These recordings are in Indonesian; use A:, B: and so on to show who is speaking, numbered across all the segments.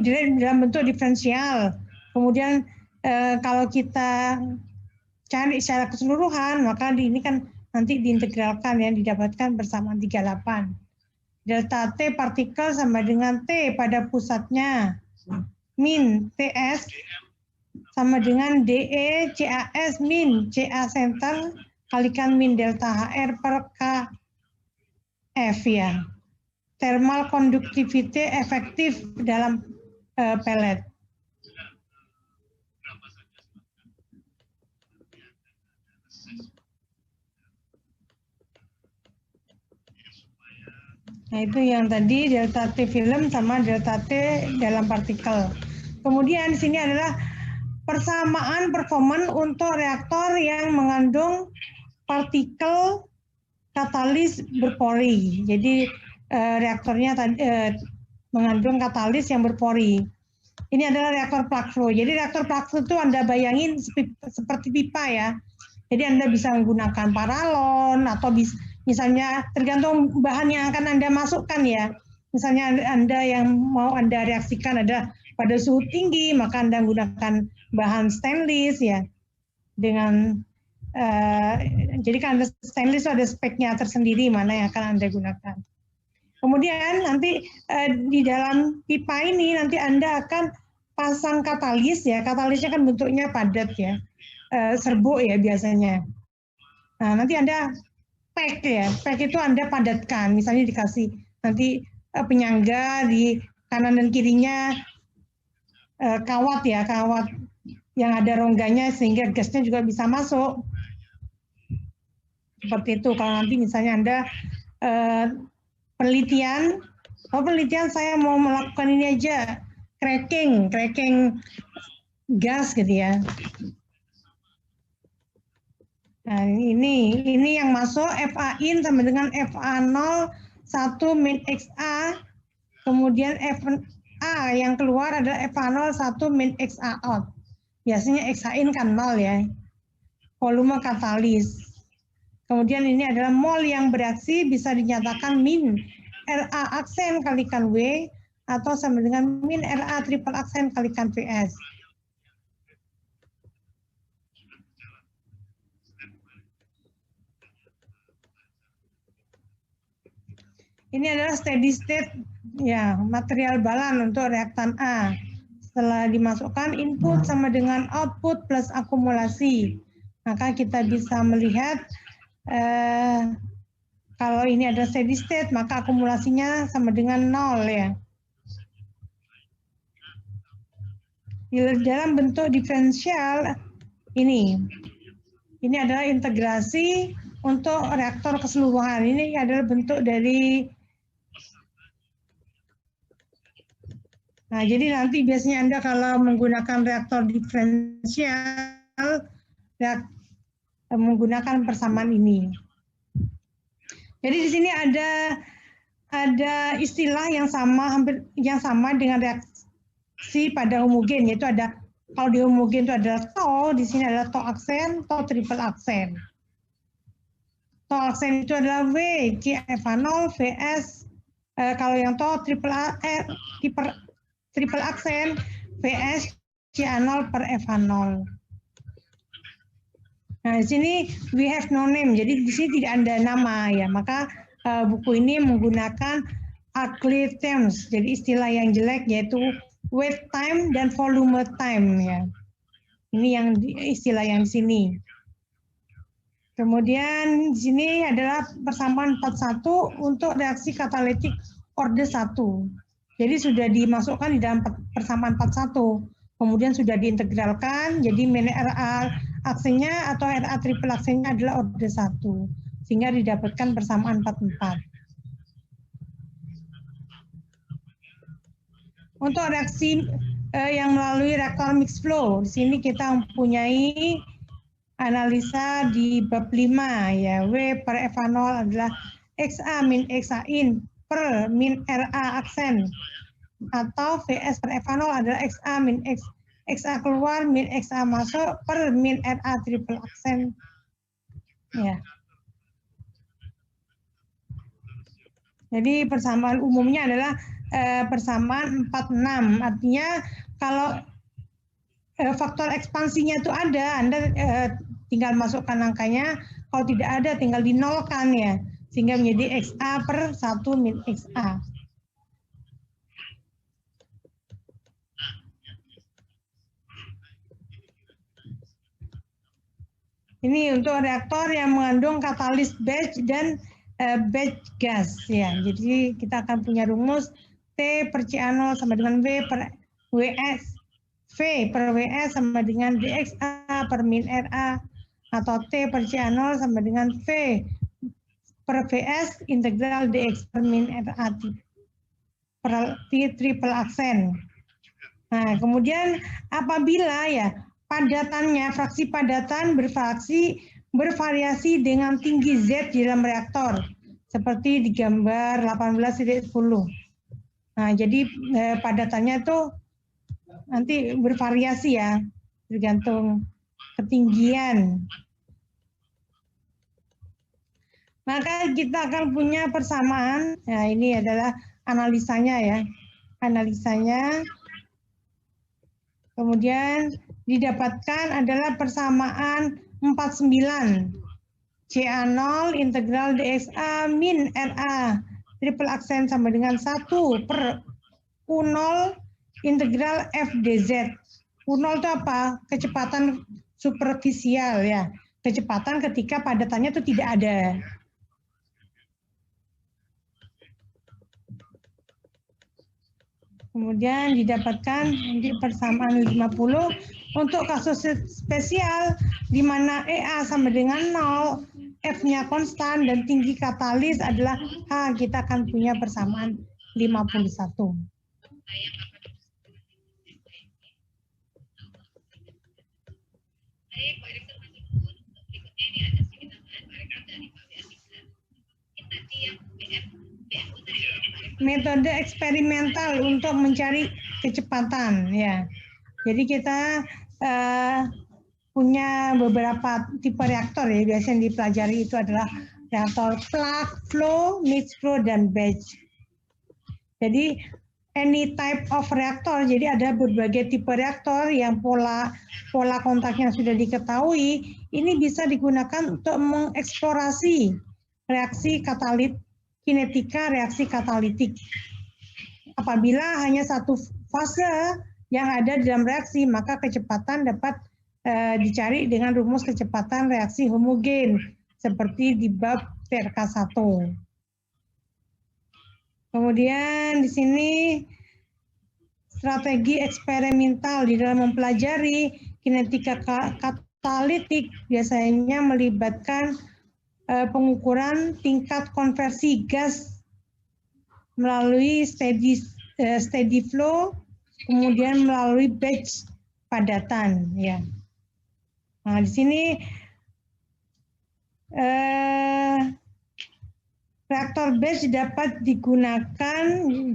A: dalam bentuk diferensial. Kemudian kalau kita cari secara keseluruhan, maka ini kan nanti diintegralkan ya, didapatkan bersamaan 38. Delta T partikel sama dengan T pada pusatnya min TS sama dengan DE CAS min CA center kalikan min delta HR per KF ya. Thermal conductivity efektif dalam pellet. Nah itu yang tadi delta T film sama delta T dalam partikel. Kemudian di sini adalah persamaan performan untuk reaktor yang mengandung partikel katalis berpori. Jadi reaktornya mengandung katalis yang berpori. Ini adalah reaktor plug flow. Jadi reaktor plug flow itu Anda bayangin seperti pipa ya. Jadi Anda bisa menggunakan paralon atau misalnya tergantung bahan yang akan Anda masukkan ya. Misalnya Anda yang mau Anda reaksikan ada pada suhu tinggi, maka Anda menggunakan bahan stainless ya. Dengan jadi kan stainless ada speknya tersendiri mana yang akan Anda gunakan. Kemudian nanti di dalam pipa ini nanti Anda akan pasang katalis ya. Katalisnya kan bentuknya padat ya. Serbuk ya biasanya. Nah, nanti Anda pack ya. Pack itu Anda padatkan. Misalnya dikasih nanti penyangga di kanan dan kirinya kawat ya, kawat yang ada rongganya sehingga gasnya juga bisa masuk. Seperti itu. Kalau nanti misalnya Anda penelitian saya mau melakukan ini aja, cracking gas gitu ya. Nah, ini yang masuk FA in sama dengan FA0 1 min XA, kemudian FA yang keluar adalah FA0 1 min XA out. Biasanya XA in kan 0 ya. Volume katalis. Kemudian ini adalah mol yang bereaksi bisa dinyatakan min RA aksen kalikan W atau sama dengan min RA triple aksen kalikan VS. Ini adalah steady state ya, material balan untuk reaktan A. Setelah dimasukkan input sama dengan output plus akumulasi, maka kita bisa melihat kalau ini ada steady state, maka akumulasinya sama dengan 0 ya. Di dalam bentuk diferensial ini adalah integrasi untuk reaktor keseluruhan. Ini adalah bentuk dari. Nah, jadi nanti biasanya Anda kalau menggunakan reaktor diferensial, menggunakan persamaan ini. Jadi di sini ada istilah yang sama dengan reaksi pada homogen, yaitu ada kalau di homogen itu adalah TO, di sini adalah TO aksen, TO triple aksen. TO aksen itu adalah W, CFA0, VS, kalau yang TO triple aksen, VS, CA0 per FA0. Nah, di sini we have no name, jadi di sini tidak ada nama ya, maka buku ini menggunakan ugly terms, jadi istilah yang jelek yaitu wait time dan volume time ya. Ini yang istilah yang di sini. Kemudian di sini adalah persamaan 41 untuk reaksi katalitik orde 1. Jadi sudah dimasukkan di dalam persamaan 41. Kemudian sudah diintegralkan, jadi min RA aksennya atau RA triple aksennya adalah orde 1. Sehingga didapatkan persamaan 44. Untuk reaksi yang melalui reaktor mixed flow, di sini kita mempunyai analisa di bab 5 ya. W per FA0 adalah XA min XA in per min RA aksen, atau VS per FA0 adalah XA min XA keluar min XA masuk per min RA triple aksen ya. Jadi persamaan umumnya adalah persamaan 46. Artinya kalau faktor ekspansinya itu ada, Anda tinggal masukkan angkanya, kalau tidak ada tinggal dinolkan ya, sehingga menjadi XA per 1 min XA. Ini untuk reaktor yang mengandung katalis batch dan batch gas ya. Jadi kita akan punya rumus T per CA0 sama dengan V per WS. V per WS sama dengan dXA per min RA atau T per CA0 sama dengan V per VS integral dx per min RA per T triple aksen. Nah, kemudian apabila ya padatannya, fraksi padatan bervariasi dengan tinggi Z di dalam reaktor, seperti di gambar 18.10. Nah, jadi padatannya itu nanti bervariasi ya, tergantung ketinggian. Maka kita akan punya persamaan, nah ini adalah analisanya ya, analisanya. Kemudian didapatkan adalah persamaan 49 CA0 integral dXA min RA triple aksen sama dengan 1 per U0 integral FdZ. U0 itu apa? Kecepatan superficial ya. Kecepatan ketika padatannya itu tidak ada. Kemudian didapatkan di persamaan 50 untuk kasus spesial di mana EA sama dengan 0, F-nya konstan dan tinggi katalis adalah H, kita akan punya persamaan 51. Metode eksperimental untuk mencari kecepatan ya. Jadi kita punya beberapa tipe reaktor ya, biasanya dipelajari itu adalah reaktor plug, flow, mixed flow, dan batch. Jadi any type of reaktor, jadi ada berbagai tipe reaktor yang pola kontaknya sudah diketahui, ini bisa digunakan untuk mengeksplorasi reaksi katalit, kinetika reaksi katalitik. Apabila hanya satu fase yang ada dalam reaksi, maka kecepatan dapat dicari dengan rumus kecepatan reaksi homogen, seperti di bab PRK1. Kemudian di sini strategi eksperimental di dalam mempelajari kinetika katalitik biasanya melibatkan pengukuran tingkat konversi gas melalui steady flow, kemudian melalui batch padatan ya. Nah, di sini reaktor batch dapat digunakan,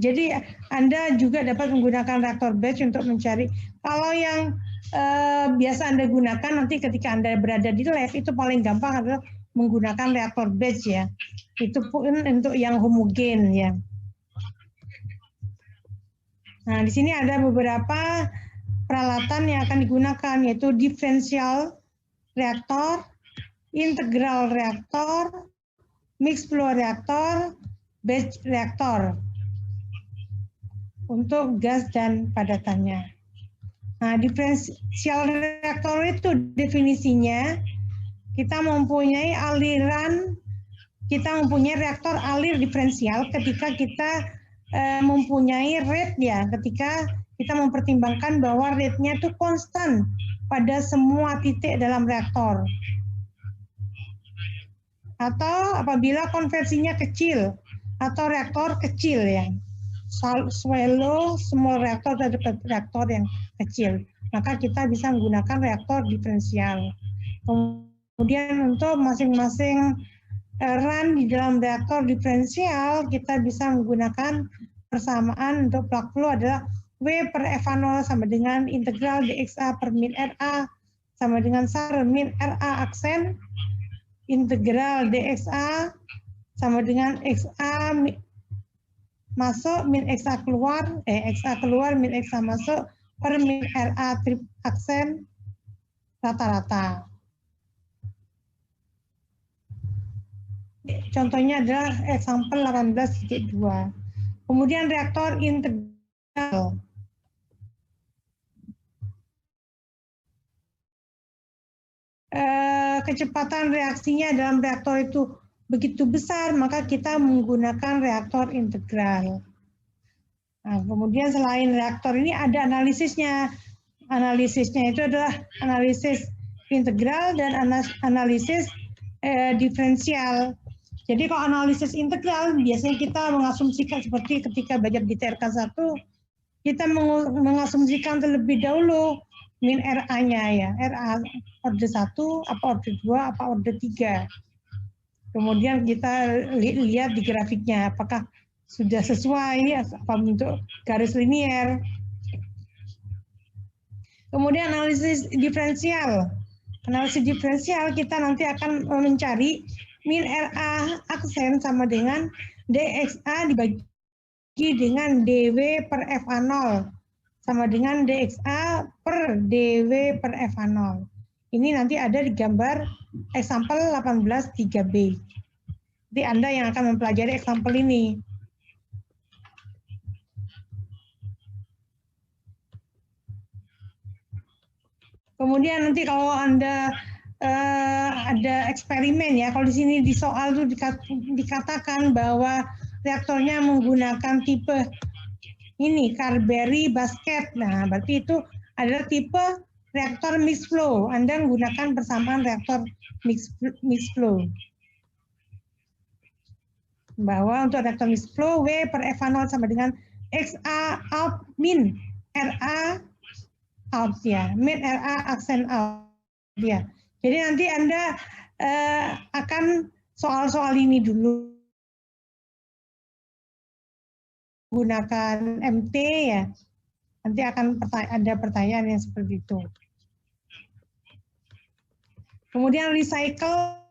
A: jadi Anda juga dapat menggunakan reaktor batch untuk mencari. Kalau yang biasa Anda gunakan nanti ketika Anda berada di lab, itu paling gampang adalah menggunakan reaktor batch ya. Itu pun untuk yang homogen ya. Nah, di sini ada beberapa peralatan yang akan digunakan, yaitu diferensial reaktor, integral reaktor, mixed flow reaktor, batch reaktor untuk gas dan padatannya. Nah, diferensial reaktor itu definisinya kita mempunyai aliran, kita mempunyai reaktor alir diferensial ketika kita mempunyai rate ya, ketika kita mempertimbangkan bahwa rate-nya itu konstan pada semua titik dalam reaktor. Atau apabila konversinya kecil atau reaktor kecil ya, swallow small reaktor dan reaktor yang kecil, maka kita bisa menggunakan reaktor diferensial. Kemudian untuk masing-masing run di dalam reaktor diferensial, kita bisa menggunakan persamaan untuk plug flow adalah W per F0 sama dengan integral dXA per min RA sama dengan SAR min RA aksen integral dXA sama dengan XA masuk min XA keluar, XA keluar min XA masuk per min RA trip aksen rata-rata. Contohnya adalah example 18.2. Kemudian reaktor integral. Kecepatan reaksinya dalam reaktor itu begitu besar, maka kita menggunakan reaktor integral. Nah, kemudian selain reaktor ini ada analisisnya. Analisisnya itu adalah analisis integral dan analisis diferensial. Jadi kalau analisis integral biasanya kita mengasumsikan seperti ketika belajar di TRK 1, kita mengasumsikan terlebih dahulu min RA-nya ya, RA orde 1, apa orde 2, apa orde 3. Kemudian kita lihat di grafiknya apakah sudah sesuai, apa bentuk garis linier. Kemudian analisis diferensial. Analisis diferensial kita nanti akan mencari min RA aksen sama dengan DXA dibagi dengan DW per FA0 sama dengan DXA per DW per FA0. Ini nanti ada di gambar example 18.3b. Jadi Anda yang akan mempelajari example ini. Kemudian nanti kalau Anda ada eksperimen ya, kalau di sini di soal itu dikatakan bahwa reaktornya menggunakan tipe ini Carberry basket. Nah, berarti itu adalah tipe reaktor mixed flow. Anda menggunakan persamaan reaktor mixed flow. Bahwa untuk reaktor mixed flow W per FA0 sama dengan XA out min RA out ya, min RA aksen out ya. Jadi nanti Anda akan soal-soal ini dulu gunakan MT ya. Nanti akan ada pertanyaan yang seperti itu. Kemudian recycle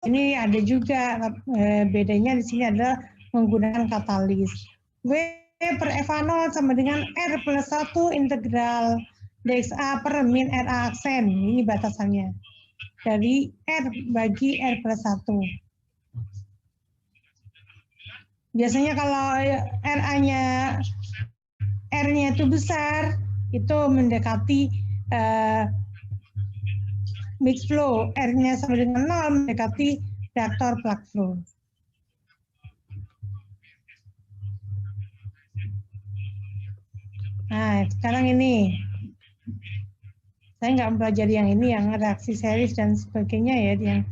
A: ini ada juga bedanya di sini adalah menggunakan katalis. W per FA0 sama dengan R plus 1 integral DXA per min RA aksen. Ini batasannya. Dari R bagi R plus 1. Biasanya kalau R-nya itu besar, itu mendekati mixed flow. R-nya sama dengan 0 mendekati reaktor plug flow. Nah, sekarang ini. Saya nggak mempelajari yang ini, yang reaksi series dan sebagainya ya. Yang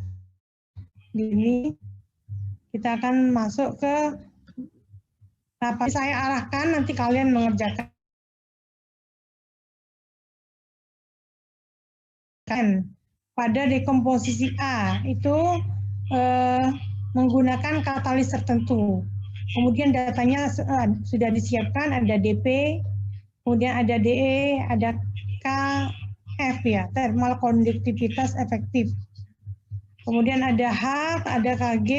A: ini kita akan masuk ke apa saya arahkan, nanti kalian mengerjakan pada dekomposisi A itu menggunakan katalis tertentu. Kemudian datanya sudah disiapkan, ada DP, kemudian ada DE, ada KF ya, thermal konduktivitas efektif. Kemudian ada H, ada KG.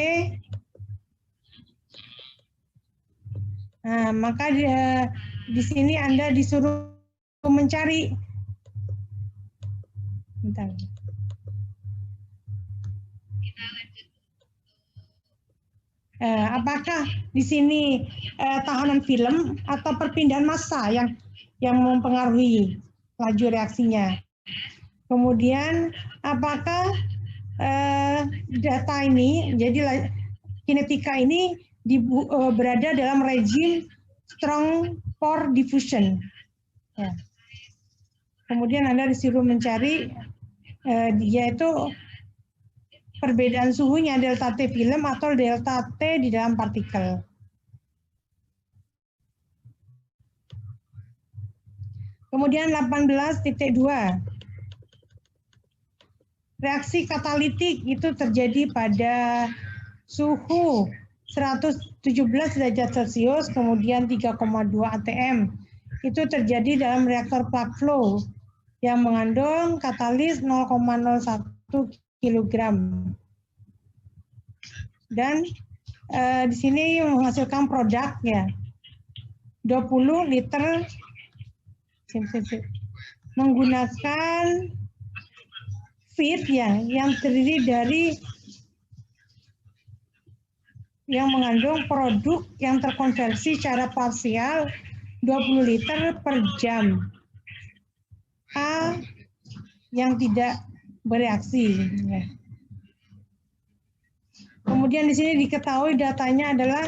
A: Nah, maka di sini Anda disuruh mencari. Bentar. Apakah di sini tahanan film atau perpindahan massa yang mempengaruhi laju reaksinya? Kemudian apakah data ini, jadi kinetika ini berada dalam rejim strong pore diffusion. Ya. Kemudian Anda disuruh mencari dia itu perbedaan suhunya delta T film atau delta T di dalam partikel. Kemudian 18.2. Reaksi katalitik itu terjadi pada suhu 117 derajat Celcius, kemudian 3,2 atm. Itu terjadi dalam reaktor plug flow yang mengandung katalis 0,01 kg. dan di sini menghasilkan produk ya 20 liter menggunakan feed ya yang terdiri dari yang mengandung produk yang terkonversi secara parsial 20 liter per jam. A yang tidak bereaksi. Ya. Kemudian di sini diketahui datanya adalah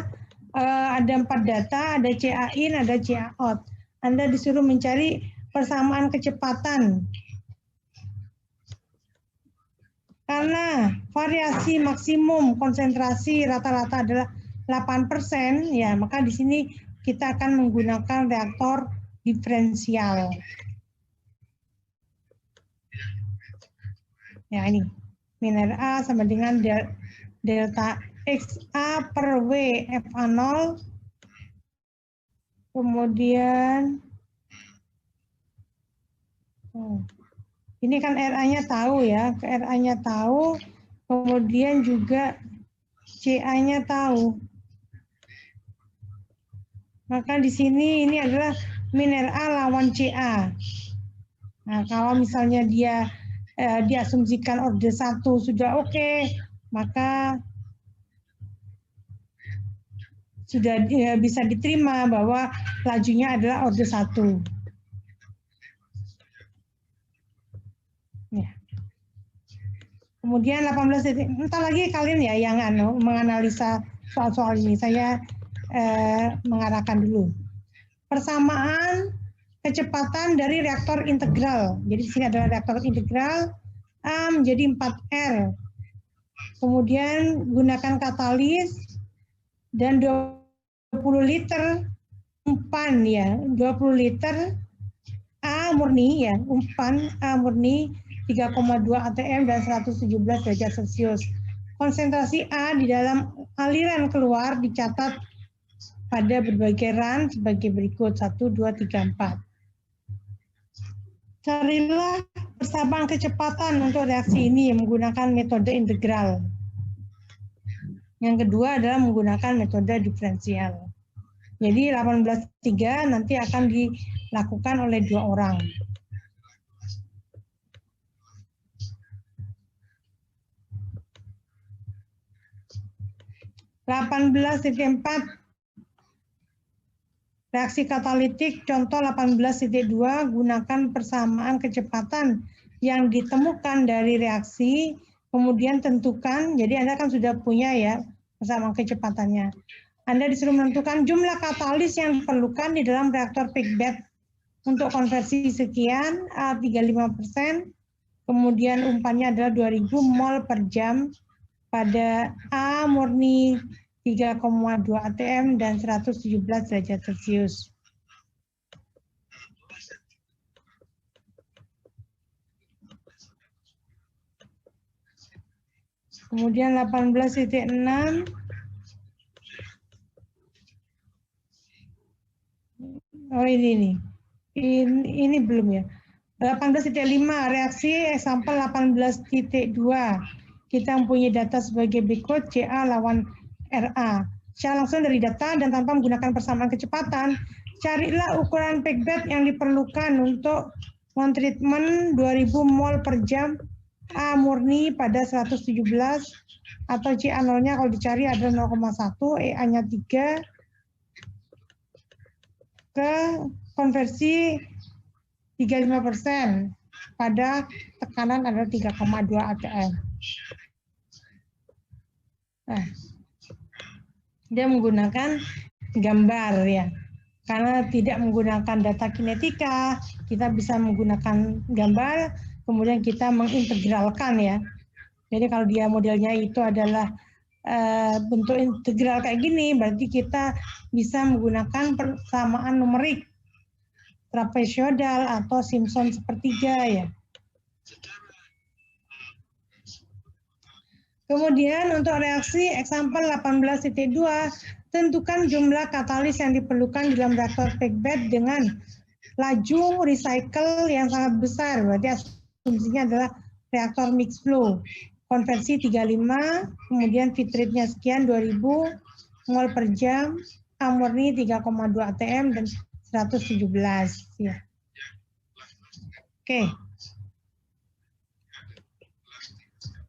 A: ada 4 data, ada CA in, ada CA out. Anda disuruh mencari persamaan kecepatan. Karena variasi maksimum konsentrasi rata-rata adalah 8%, ya maka di sini kita akan menggunakan reaktor diferensial. Ya ini, min A sama dengan delta XA per W FA0. Kemudian, ini kan RA-nya tahu ya, RA-nya tahu, kemudian juga CA-nya tahu. Maka di sini ini adalah min RA lawan CA. Nah, kalau misalnya dia diasumsikan orde 1 sudah oke, maka sudah bisa diterima bahwa lajunya adalah orde 1. Ya. Kemudian 18 detik, entah lagi kalian ya yang menganalisa soal-soal ini. Saya mengarahkan dulu. Persamaan kecepatan dari reaktor integral. Jadi di sini adalah reaktor integral A menjadi 4R. Kemudian gunakan katalis dan 20 liter umpan ya, 20 liter A murni ya, umpan A murni 3,2 atm dan 117 derajat Celcius. Konsentrasi A di dalam aliran keluar dicatat pada berbagai run sebagai berikut 1, 2, 3, 4. Carilah persamaan kecepatan untuk reaksi ini menggunakan metode integral. Yang kedua adalah menggunakan metode diferensial. Jadi 18.3 nanti akan dilakukan oleh 2 orang. Reaksi katalitik contoh 18.2 gunakan persamaan kecepatan yang ditemukan dari reaksi, kemudian tentukan, jadi Anda kan sudah punya ya persamaan kecepatannya. Anda disuruh menentukan jumlah katalis yang diperlukan di dalam reaktor peak bed untuk konversi sekian, A 35%, kemudian umpannya adalah 2000 mol per jam pada A murni 3,2 atm dan 117 derajat Celcius. Kemudian 18.6 oh ini belum ya. 18.5 reaksi sampel 18.2 kita mempunyai data sebagai berikut CA lawan RA. Secara langsung dari data dan tanpa menggunakan persamaan kecepatan, carilah ukuran peak bed yang diperlukan untuk treatment 2000 mol per jam A murni pada 117 atau CA0-nya kalau dicari adalah 0,1, EA-nya 3 ke konversi 35% pada tekanan adalah 3,2 atm. Nah, dia menggunakan gambar ya. Karena tidak menggunakan data kinetika, kita bisa menggunakan gambar, kemudian kita mengintegralkan ya. Jadi kalau dia modelnya itu adalah bentuk integral kayak gini, berarti kita bisa menggunakan persamaan numerik trapezoidal atau Simpson sepertiga ya. Kemudian untuk reaksi example 18.2, tentukan jumlah katalis yang diperlukan dalam reaktor peak bed dengan laju recycle yang sangat besar. Berarti asumsinya adalah reaktor mixed flow. konversi 35, kemudian feed rate-nya sekian 2000 mol per jam, amurni 3,2 atm dan 117 ya. Oke.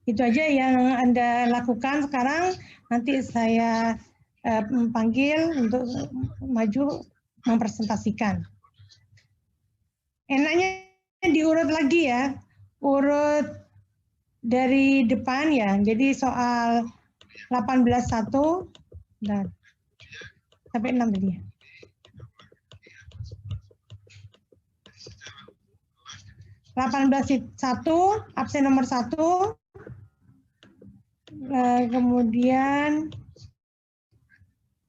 A: Itu aja yang Anda lakukan sekarang. Nanti saya panggil untuk maju mempresentasikan. Enaknya diurut lagi ya, urut dari depan ya. Jadi soal 18.1 dan sampai 6 tadi ya. satu absen nomor 1, kemudian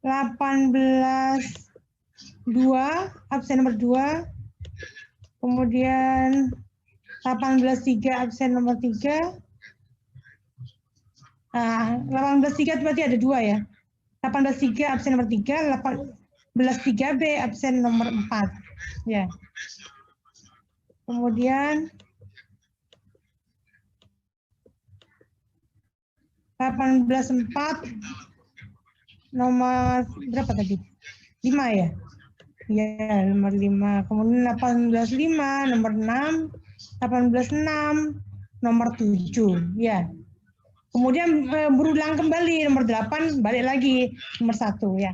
A: 18.2 absen nomor 2, kemudian 18.3 absen nomor 3. Nah, 18.3 berarti ada 2 ya. 18.3 absen nomor 3, 18.3B absen nomor 4. Ya. Kemudian 18.4 nomor berapa tadi? 5 ya? Ya, nomor 5. Kemudian 18.5 nomor 6, 18.6 nomor 7. Ya. Kemudian berulang kembali nomor 8 balik lagi nomor 1 ya.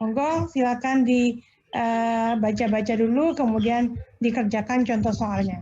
A: Monggo silakan dibaca-baca dulu kemudian dikerjakan contoh soalnya.